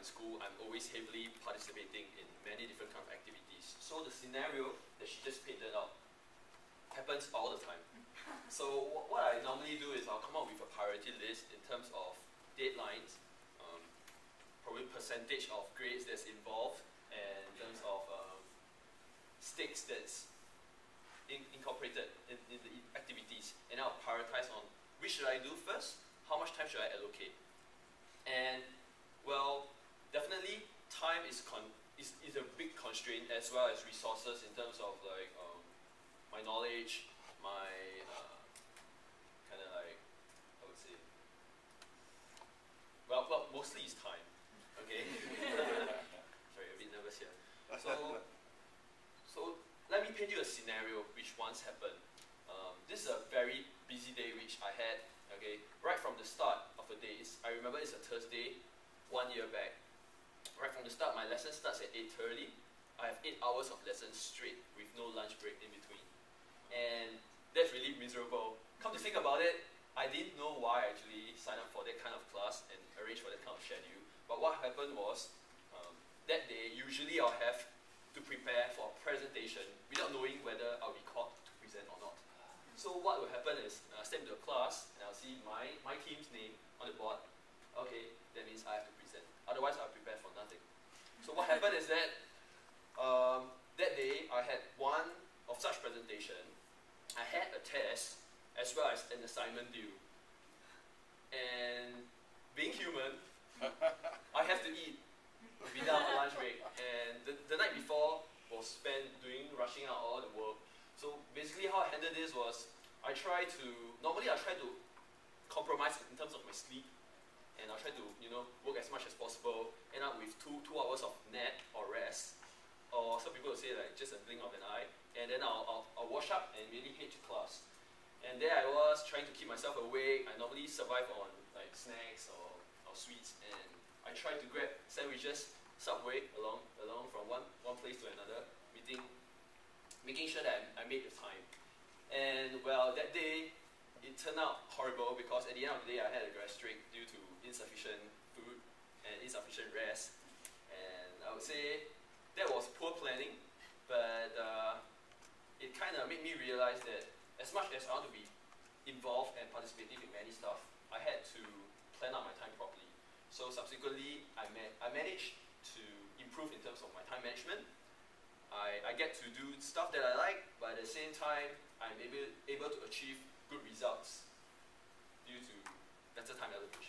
school, I'm always heavily participating in many different kind of activities. So the scenario that she just painted out happens all the time. So what I normally do is I'll come up with a priority list in terms of deadlines, probably percentage of grades that's involved, and in terms of stakes that's incorporated in the activities, and I'll prioritize on which should I do first, how much time should I allocate. And well, definitely time is a big constraint, as well as resources in terms of like my knowledge, my kind of like, I would say, well, mostly it's time. Okay. Sorry, a bit nervous here. So let me paint you a scenario which once happened. This is a very busy day which I had. Okay, right from the start of the day, I remember it's a Thursday, 1 year back. Right from the start, my lesson starts at 8:30. I have 8 hours of lessons straight with no lunch break in between. And that's really miserable. Come to think about it, I didn't know why I actually signed up for that kind of class and arranged for that kind of schedule. But what happened was, that day, usually I'll have to prepare for a presentation without knowing whether I'll be called to present or not. So what will happen is, I'll step into a class and I'll see my team's name on the board. Okay, that means I have to present. Otherwise, I'll prepare for nothing. So what happened is that, that day, I had one of such presentation. I had a test as well as an assignment due. And being human, I have to eat without a lunch break. And the night before was spent rushing out all the work. So basically how I handled this was, normally I try to compromise in terms of my sleep, and I'll try to work as much as possible, end up with two hours of nap or rest, or some people will say like just a blink of an eye, and then I'll wash up and really head to class. And there I was trying to keep myself awake. I normally survive on like snacks or sweets, and I try to grab sandwiches, Subway along from one place to another, making sure that I made the time. And well, that day it turned out horrible because at the end of the day I had a gastric due to insufficient food and insufficient rest. And I would say that was poor planning, but it kind of made me realize that as much as I want to be involved and participative in many stuff, I had to plan out my time properly. So subsequently, I managed to improve in terms of my time management. I get to do stuff that I like, but at the same time, I'm able to achieve good results due to better time allocation.